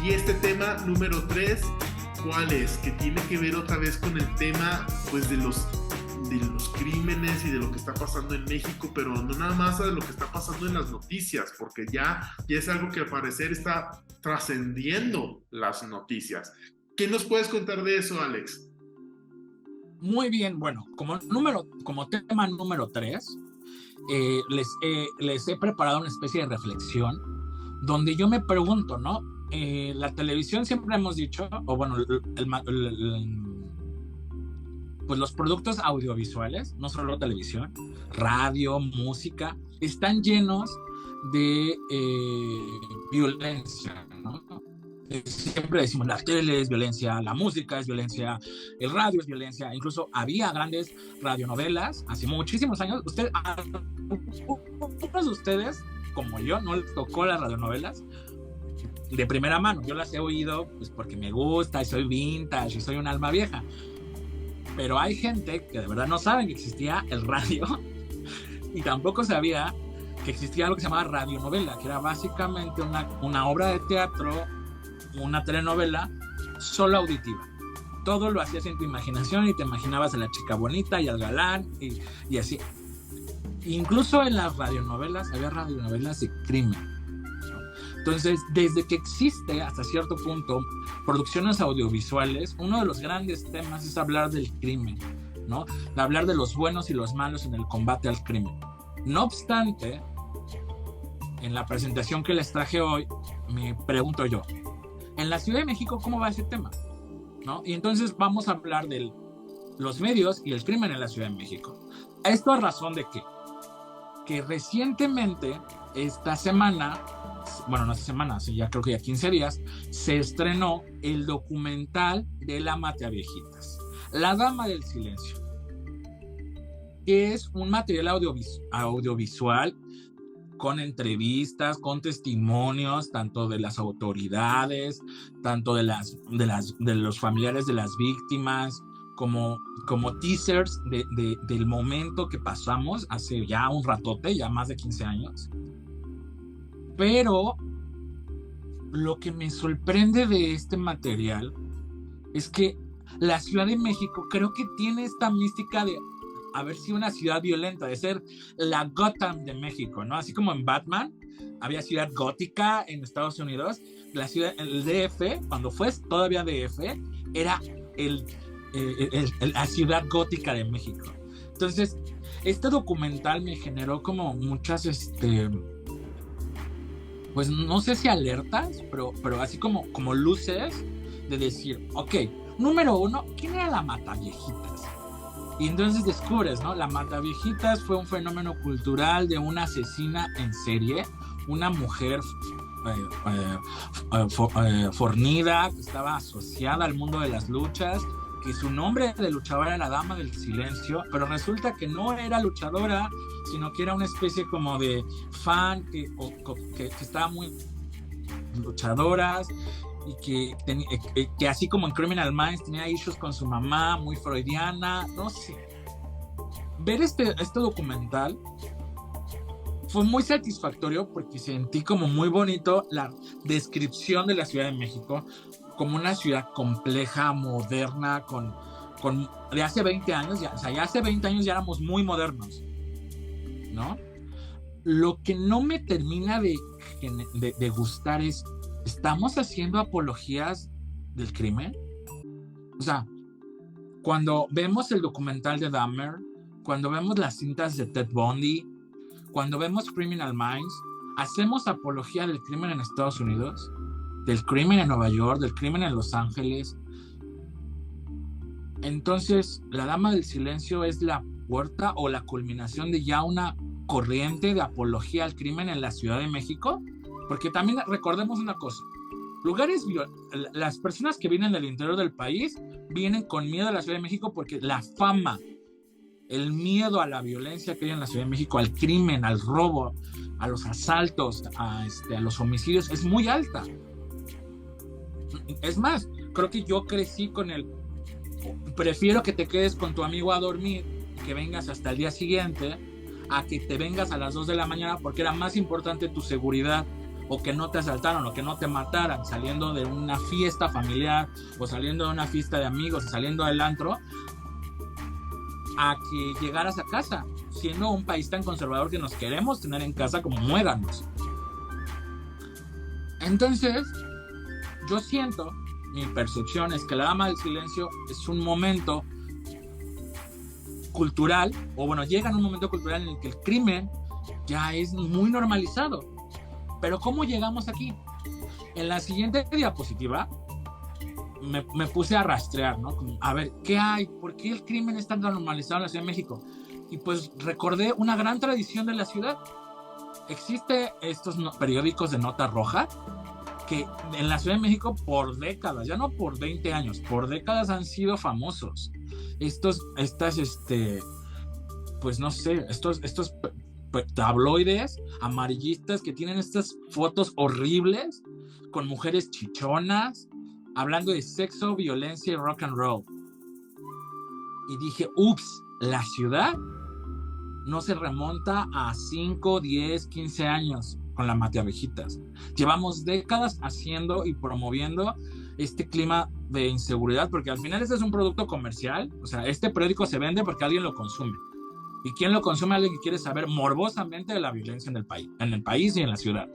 Y este tema número 3, ¿cuál es? Que tiene que ver otra vez con el tema pues de los crímenes y de lo que está pasando en México, pero no nada más de lo que está pasando en las noticias, porque ya es algo que al parecer está trascendiendo las noticias. ¿Qué nos puedes contar de eso, Alex? Muy bien, bueno, como tema número 3, les he preparado una especie de reflexión donde yo me pregunto, ¿no? La televisión siempre hemos dicho, o bueno, pues los productos audiovisuales, no solo televisión, radio, música, están llenos de violencia, ¿no? Siempre decimos, la tele es violencia, la música es violencia, el radio es violencia. Incluso había grandes radionovelas hace muchísimos años. Muchos de ustedes, como yo, no les tocó las radionovelas de primera mano. Yo las he oído pues porque me gusta y soy vintage y soy un alma vieja. Pero hay gente que de verdad no saben que existía el radio y tampoco sabía que existía algo que se llamaba radionovela, que era básicamente una obra de teatro, una telenovela solo auditiva. Todo lo hacías en tu imaginación y te imaginabas a la chica bonita y al galán y así. Incluso en las radionovelas había radionovelas de crimen. Entonces, desde que existe hasta cierto punto producciones audiovisuales, uno de los grandes temas es hablar del crimen, ¿no? De hablar de los buenos y los malos en el combate al crimen. No obstante, en la presentación que les traje hoy, me pregunto yo, en la Ciudad de México, ¿cómo va ese tema? ¿No? Y entonces vamos a hablar de los medios y el crimen en la Ciudad de México. Esto a razón de que recientemente, esta semana, bueno, no esta semana, ya creo que ya 15 días, se estrenó el documental de la Mataviejitas, La Dama del Silencio, que es un material audiovisual con entrevistas, con testimonios, tanto de las autoridades, tanto de los familiares de las víctimas, como teasers del momento que pasamos hace ya un ratote, ya más de 15 años. Pero lo que me sorprende de este material es que la Ciudad de México creo que tiene esta mística de haber sido una ciudad violenta, de ser la Gotham de México, ¿no? Así como en Batman había ciudad gótica en Estados Unidos, el DF, cuando fue todavía DF, era la ciudad gótica de México. Entonces, este documental me generó como muchas, pues no sé si alertas, pero así como luces de decir, ok, número 1, ¿quién era la Mataviejitas? Y entonces descubres, ¿no? La Mataviejitas fue un fenómeno cultural de una asesina en serie, una mujer fornida, que estaba asociada al mundo de las luchas, que su nombre de luchadora era la Dama del Silencio, pero resulta que no era luchadora, sino que era una especie como de fan que estaba muy luchadoras y que así como en Criminal Minds tenía issues con su mamá, muy freudiana, no sé. Ver este documental fue muy satisfactorio porque sentí como muy bonito la descripción de la Ciudad de México como una ciudad compleja, moderna, de hace 20 años, ya hace 20 años ya éramos muy modernos, ¿no? Lo que no me termina de gustar es, ¿estamos haciendo apologías del crimen? O sea, cuando vemos el documental de Dahmer, cuando vemos las cintas de Ted Bundy, cuando vemos Criminal Minds, ¿hacemos apología del crimen en Estados Unidos? ¿Del crimen en Nueva York? ¿Del crimen en Los Ángeles? Entonces, La Dama del Silencio es la puerta o la culminación de ya una corriente de apología al crimen en la Ciudad de México, porque también recordemos una cosa, las personas que vienen del interior del país vienen con miedo a la Ciudad de México porque la fama, el miedo a la violencia que hay en la Ciudad de México, al crimen, al robo, a los asaltos, a los homicidios, es muy alta. Es más, creo que yo crecí con prefiero que te quedes con tu amigo a dormir y que vengas hasta el día siguiente a que te vengas a las 2 de la mañana porque era más importante tu seguridad o que no te asaltaran o que no te mataran saliendo de una fiesta familiar o saliendo de una fiesta de amigos o saliendo del antro, a que llegaras a casa, siendo un país tan conservador que nos queremos tener en casa como muéganos. Entonces, yo siento, mi percepción es que la Dama del Silencio es un momento cultural, o bueno, llega en un momento cultural en el que el crimen ya es muy normalizado. Pero ¿cómo llegamos aquí? En la siguiente diapositiva me puse a rastrear, ¿no? Como, a ver, ¿qué hay? ¿Por qué el crimen es tan normalizado en la Ciudad de México? Y pues recordé una gran tradición de la ciudad. Existe estos periódicos de nota roja que en la Ciudad de México por décadas, ya no por 20 años, por décadas han sido famosos. Pues no sé, estos tabloides amarillistas que tienen estas fotos horribles con mujeres chichonas hablando de sexo, violencia y rock and roll. Y dije, ups, la ciudad no se remonta a 5, 10, 15 años con la Mateabejitas. Llevamos décadas haciendo y promoviendo este clima de inseguridad, porque al final este es un producto comercial. O sea, este periódico se vende porque alguien lo consume. ¿Y quién lo consume? Alguien que quiere saber morbosamente de la violencia en el país y en la ciudad.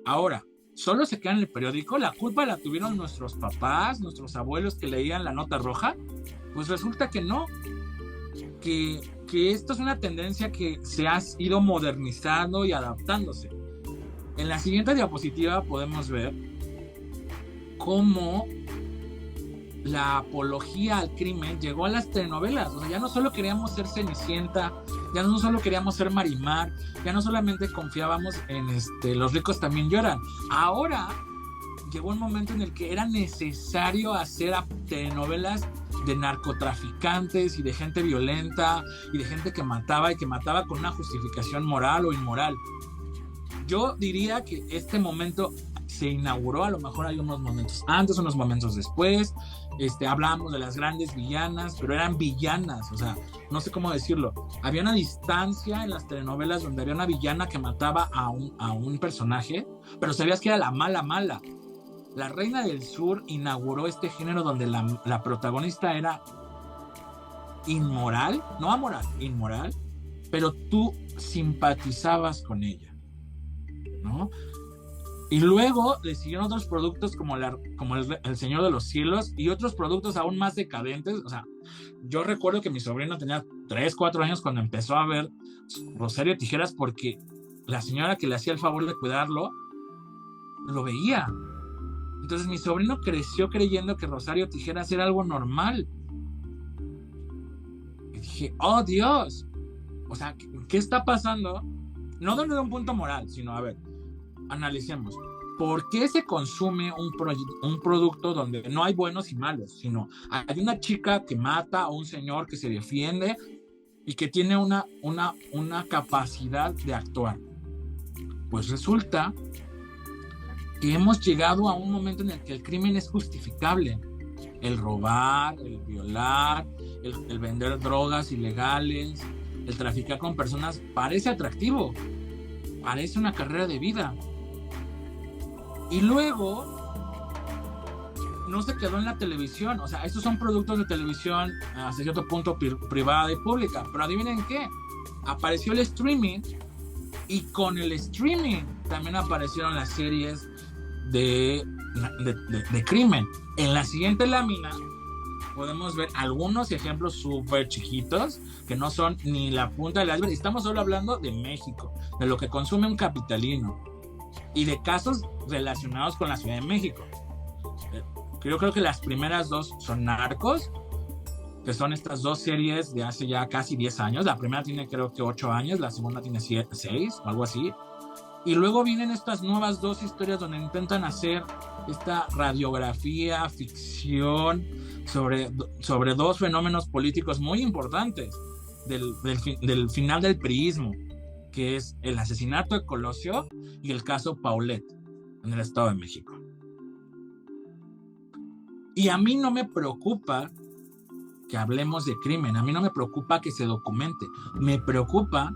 Ahora, ¿solo se queda en el periódico? ¿La culpa la tuvieron nuestros papás, nuestros abuelos que leían la nota roja? Pues resulta que no. Que esto es una tendencia que se ha ido modernizando y adaptándose. En la siguiente diapositiva podemos ver cómo la apología al crimen llegó a las telenovelas. O sea, ya no solo queríamos ser Cenicienta, ya no solo queríamos ser Marimar, ya no solamente confiábamos en Los ricos también lloran. Ahora llegó un momento en el que era necesario hacer telenovelas de narcotraficantes y de gente violenta y de gente que mataba, y que mataba con una justificación moral o inmoral. Yo diría que este momento se inauguró, a lo mejor hay unos momentos antes, unos momentos después. Hablábamos de las grandes villanas, pero eran villanas, o sea, no sé cómo decirlo. Había una distancia en las telenovelas donde había una villana que mataba a un personaje, pero sabías que era la mala. La Reina del Sur inauguró este género donde la protagonista era inmoral, no amoral, inmoral, pero tú simpatizabas con ella, ¿no? Y luego le siguieron otros productos como el Señor de los Cielos y otros productos aún más decadentes. O sea, yo recuerdo que mi sobrino tenía 3, 4 años cuando empezó a ver Rosario Tijeras, porque la señora que le hacía el favor de cuidarlo lo veía. Entonces mi sobrino creció creyendo que Rosario Tijeras era algo normal. Y dije, oh Dios, o sea, ¿qué está pasando? No desde un punto moral, sino, a ver, analicemos. ¿Por qué se consume un producto donde no hay buenos y malos? Sino hay una chica que mata, o un señor que se defiende y que tiene una capacidad de actuar. Pues resulta que hemos llegado a un momento en el que el crimen es justificable. El robar, el violar, el vender drogas ilegales, el traficar con personas parece atractivo, parece una carrera de vida. Y luego no se quedó en la televisión. O sea, estos son productos de televisión hasta cierto punto privada y pública, pero adivinen qué, apareció el streaming, y con el streaming también aparecieron las series de crimen. En la siguiente lámina podemos ver algunos ejemplos súper chiquitos que no son ni la punta del iceberg. Estamos solo hablando de México, de lo que consume un capitalino y de casos relacionados con la Ciudad de México. Yo creo que las primeras dos son Narcos, que son estas dos series de hace ya casi 10 años. La primera tiene creo que 8 años, la segunda tiene 6 o algo así. Y luego vienen estas nuevas dos historias donde intentan hacer esta radiografía, ficción sobre dos fenómenos políticos muy importantes del final del priismo, que es el asesinato de Colosio y el caso Paulet en el Estado de México. Y a mí no me preocupa que hablemos de crimen, a mí no me preocupa que se documente, me preocupa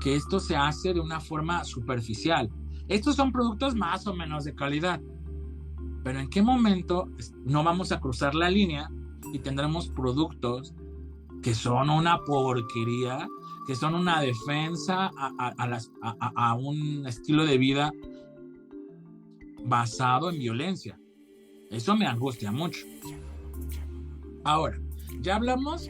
que esto se hace de una forma superficial. Estos son productos más o menos de calidad, pero ¿en qué momento no vamos a cruzar la línea y tendremos productos que son una porquería, que son una defensa a un estilo de vida basado en violencia? Eso me angustia mucho. Ahora, ya hablamos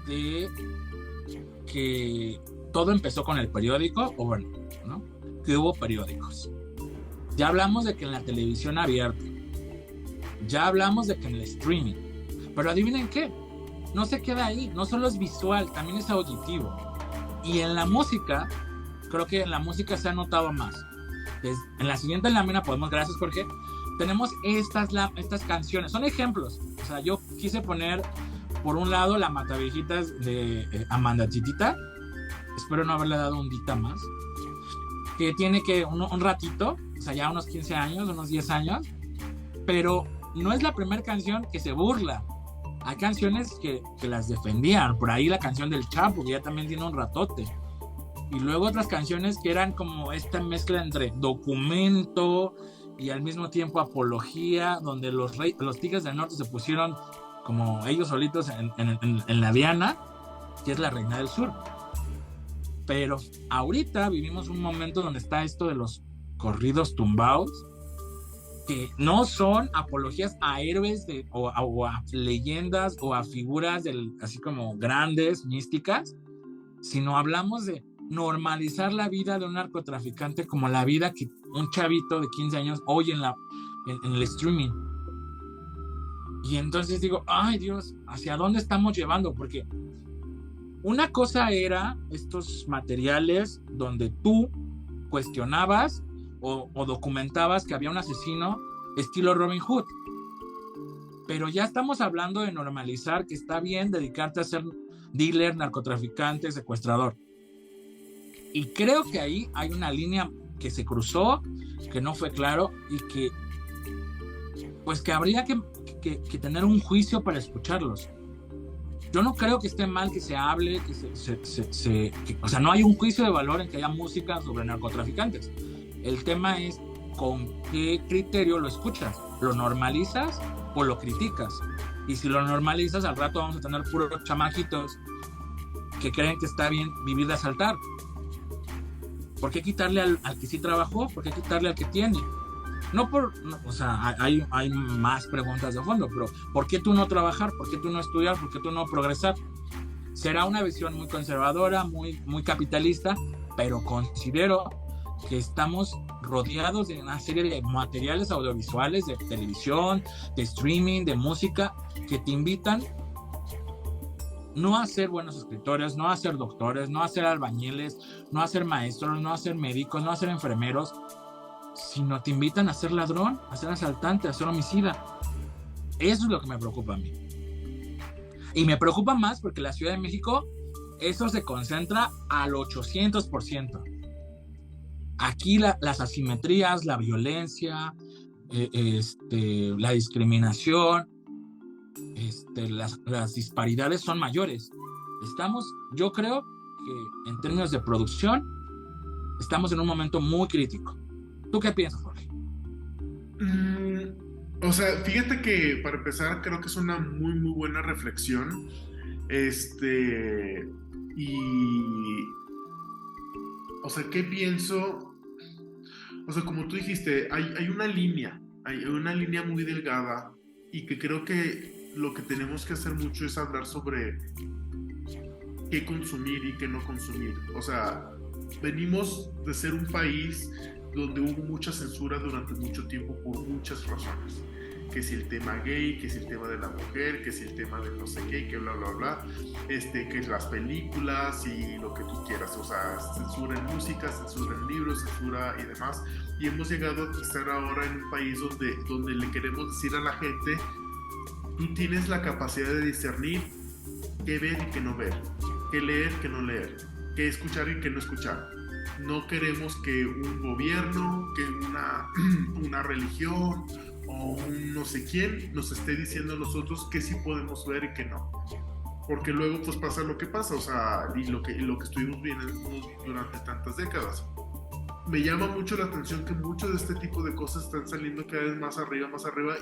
de que todo empezó con el periódico, o bueno, ¿no? Que hubo periódicos. Ya hablamos de que en la televisión abierta. Ya hablamos de que en el streaming. Pero adivinen qué, no se queda ahí, no solo es visual, también es auditivo. Y en la música, creo que en la música se ha notado más. En la siguiente lámina podemos, gracias Jorge, tenemos estas canciones, son ejemplos. O sea, yo quise poner por un lado la Mataviejitas de Amanda Titita, espero no haberle dado un dita más, que tiene que un ratito, o sea, ya unos 15 años, unos 10 años, pero no es la primera canción que se burla. Hay canciones que las defendían, por ahí la canción del Chapo, que ya también tiene un ratote, y luego otras canciones que eran como esta mezcla entre documento y al mismo tiempo apología, donde los Tigres del Norte se pusieron como ellos solitos en la Diana, que es la reina del sur. Pero ahorita vivimos un momento donde está esto de los corridos tumbados, que no son apologías a héroes o a leyendas o a figuras así como grandes, místicas, sino hablamos de normalizar la vida de un narcotraficante como la vida que un chavito de 15 años oye en el streaming. Y entonces digo, ay Dios, ¿hacia dónde estamos llevando? Porque una cosa era estos materiales donde tú cuestionabas o documentabas que había un asesino estilo Robin Hood. Pero ya estamos hablando de normalizar que está bien dedicarte a ser dealer, narcotraficante, secuestrador. Y creo que ahí hay una línea que se cruzó, que no fue claro y que pues que habría que tener un juicio para escucharlos. Yo no creo que esté mal que se hable, o sea, no hay un juicio de valor en que haya música sobre narcotraficantes. El tema es con qué criterio lo escuchas. ¿Lo normalizas o lo criticas? Y si lo normalizas, al rato vamos a tener puros chamajitos que creen que está bien vivir de asaltar. ¿Por qué quitarle al que sí trabajó? ¿Por qué quitarle al que tiene? O sea, hay más preguntas de fondo, pero ¿por qué tú no trabajar? ¿Por qué tú no estudiar? ¿Por qué tú no progresar? Será una visión muy conservadora, muy, muy capitalista, pero considero que estamos rodeados de una serie de materiales audiovisuales, de televisión, de streaming, de música, que te invitan no a ser buenos escritores, no a ser doctores, no a ser albañiles, no a ser maestros, no a ser médicos, no a ser enfermeros, sino te invitan a ser ladrón, a ser asaltante, a ser homicida. Eso es lo que me preocupa a mí. Y me preocupa más porque la Ciudad de México, eso se concentra al 800%. Aquí las asimetrías, la violencia, la discriminación, las disparidades son mayores. Yo creo que en términos de producción, estamos en un momento muy crítico. ¿Tú qué piensas, Jorge? O sea, fíjate que para empezar creo que es una muy muy buena reflexión. O sea, ¿qué pienso? O sea, como tú dijiste, hay una línea muy delgada y que creo que lo que tenemos que hacer mucho es hablar sobre qué consumir y qué no consumir. O sea, venimos de ser un país donde hubo mucha censura durante mucho tiempo por muchas razones. Que si el tema gay, que si el tema de la mujer, que si el tema de no sé qué, que bla, bla, bla. Que las películas y lo que tú quieras. O sea, censura en música, censura en libros, censura y demás. Y hemos llegado a estar ahora en un país donde le queremos decir a la gente, tú tienes la capacidad de discernir qué ver y qué no ver, qué leer, qué no leer, qué escuchar y qué no escuchar. No queremos que un gobierno, que una religión o un no sé quién nos esté diciendo a nosotros qué sí podemos ver y qué no. porque luego pues pasa lo que pasa, o sea, y lo que estuvimos viendo durante tantas décadas. Me llama mucho la atención que mucho de este tipo de cosas están saliendo cada vez más arriba,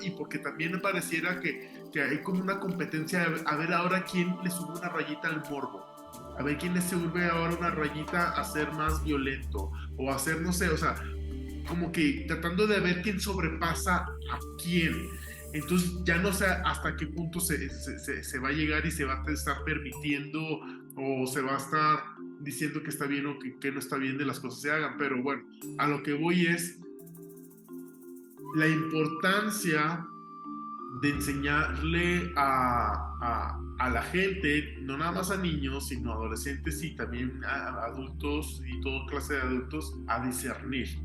y porque también me pareciera que hay como una competencia a ver ahora quién le sube una rayita al morbo, a ver quién le sube ahora una rayita a ser más violento, o a ser, no sé, o sea, como que tratando de ver quién sobrepasa a quién. Entonces ya no sé hasta qué punto se va a llegar y se va a estar permitiendo o se va a estar diciendo que está bien o que no está bien de las cosas se hagan. Pero bueno, a lo que voy es la importancia de enseñarle a la gente, no nada más a niños, sino a adolescentes y también a adultos y toda clase de adultos, a discernir.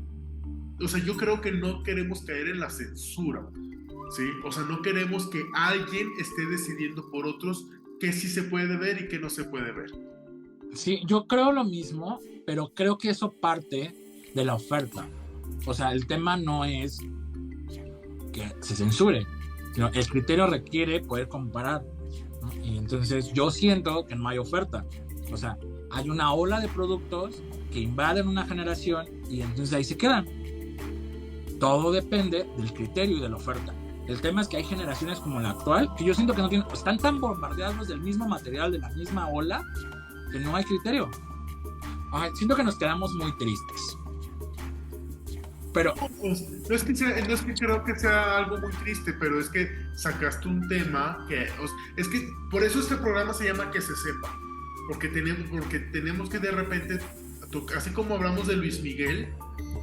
O sea, yo creo que no queremos caer en la censura, ¿sí? O sea, no queremos que alguien esté decidiendo por otros qué sí se puede ver y qué no se puede ver. Sí, yo creo lo mismo, pero creo que eso parte de la oferta. O sea, el tema no es que se censure, sino el criterio requiere poder comparar, ¿no? Y entonces yo siento que no hay oferta. O sea, hay una ola de productos que invaden una generación y entonces ahí se quedan. Todo depende del criterio y de la oferta. El tema es que hay generaciones como la actual que yo siento que no tienen, están tan bombardeados del mismo material, de la misma ola, que no hay criterio. Ay, siento que nos quedamos muy tristes. Pero Pues, no es que creo que sea algo muy triste, pero es que sacaste un tema que, es que por eso este programa se llama Que se sepa, porque tenemos que de repente, así como hablamos de Luis Miguel,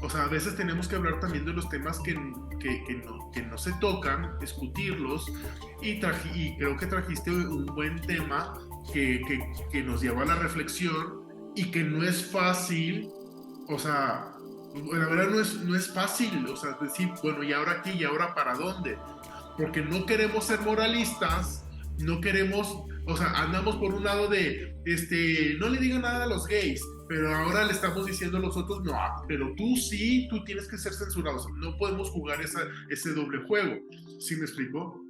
o sea, a veces tenemos que hablar también de los temas que no se tocan, discutirlos, y creo que trajiste un buen tema que nos lleva a la reflexión y que no es fácil, o sea, la verdad no es fácil, o sea, decir, bueno, ¿y ahora qué? ¿Y ahora para dónde? Porque no queremos ser moralistas, no queremos, o sea, andamos por un lado de, no le digan nada a los gays, pero ahora le estamos diciendo a los otros, no, pero tú sí, tú tienes que ser censurado, o sea, no podemos jugar ese doble juego, ¿sí me explico?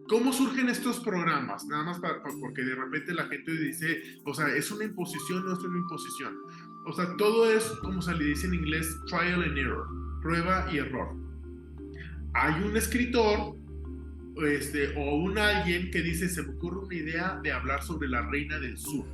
¿Cómo surgen estos programas? Nada más porque de repente la gente dice, o sea, ¿es una imposición o no es una imposición? O sea, todo es, como se le dice en inglés, trial and error, prueba y error. Hay un escritor o un alguien que dice, se me ocurre una idea de hablar sobre la reina del sur.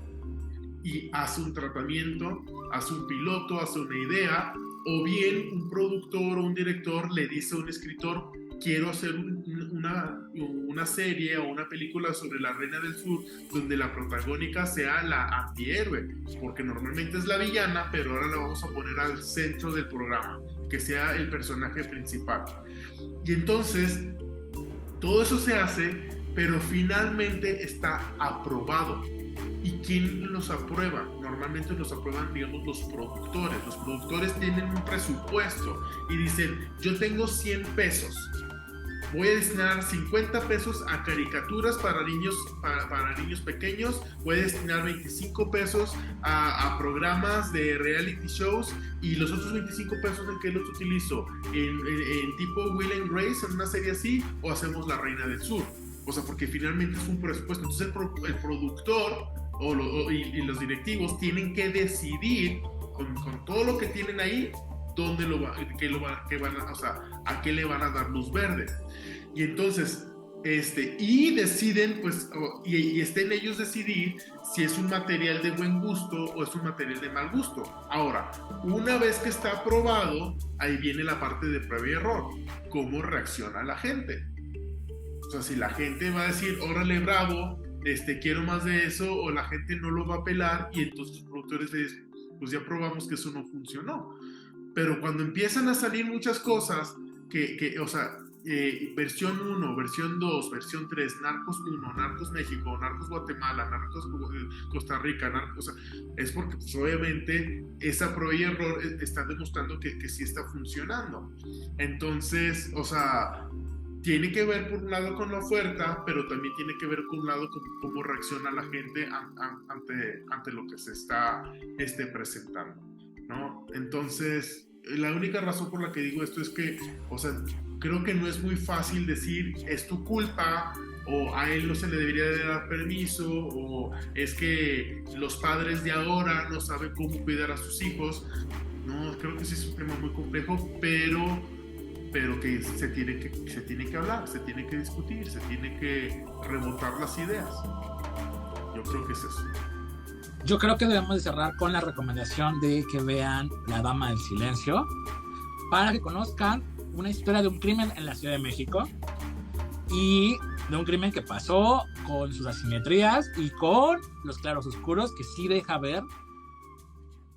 Y hace un tratamiento, hace un piloto, hace una idea, o bien un productor o un director le dice a un escritor, quiero hacer una serie o una película sobre la reina del sur donde la protagónica sea la antihéroe, porque normalmente es la villana, pero ahora la vamos a poner al centro del programa, que sea el personaje principal. Y entonces todo eso se hace, pero finalmente está aprobado. ¿Y quién los aprueba? Normalmente los aprueban, digamos, los productores. Los productores tienen un presupuesto y dicen, yo tengo 100 pesos, voy a destinar 50 pesos a caricaturas para niños pequeños, voy a destinar 25 pesos a programas de reality shows, y los otros 25 pesos ¿en qué los utilizo? En tipo Will and Grace, en una serie así, o hacemos La Reina del Sur. O sea, porque finalmente es un presupuesto. Entonces el productor y los directivos tienen que decidir con todo lo que tienen ahí dónde o sea, a qué le van a dar luz verde. Y entonces, y deciden, pues, y estén ellos decidir si es un material de buen gusto o es un material de mal gusto. Ahora, una vez que está aprobado, ahí viene la parte de prueba y error. ¿Cómo reacciona la gente? O sea, si la gente va a decir, órale, bravo, quiero más de eso, o la gente no lo va a pelar, y entonces los productores le dicen, pues ya probamos que eso no funcionó. Pero cuando empiezan a salir muchas cosas, o sea, versión 1, versión 2, versión 3, Narcos 1, Narcos México, Narcos Guatemala, Narcos Costa Rica, o sea, es porque pues, obviamente esa prueba y error está demostrando que sí está funcionando. Entonces, o sea, tiene que ver por un lado con la oferta, pero también tiene que ver con un lado con cómo reacciona la gente ante lo que se está presentando, ¿no? Entonces, la única razón por la que digo esto es que, o sea, creo que no es muy fácil decir, es tu culpa, o a él no se le debería de dar permiso, o es que los padres de ahora no saben cómo cuidar a sus hijos. No, creo que sí es un tema muy complejo, pero que se tiene que hablar, se tiene que discutir, se tiene que rebotar las ideas. Yo creo que es eso. Yo creo que debemos de cerrar con la recomendación de que vean La Dama del Silencio para que conozcan una historia de un crimen en la Ciudad de México y de un crimen que pasó con sus asimetrías y con los claros oscuros que sí deja ver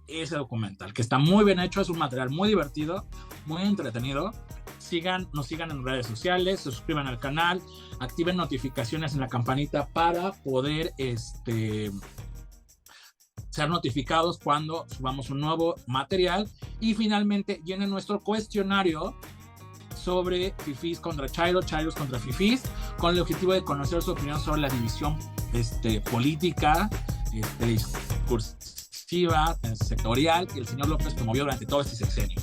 ese documental, que está muy bien hecho, es un material muy divertido, muy entretenido. Nos sigan en redes sociales, se suscriban al canal, activen notificaciones en la campanita para poder ser notificados cuando subamos un nuevo material, y finalmente llenen nuestro cuestionario sobre fifís contra chairos, chairos contra fifís, con el objetivo de conocer su opinión sobre la división política, discursiva, sectorial que el señor López promovió durante todo este sexenio.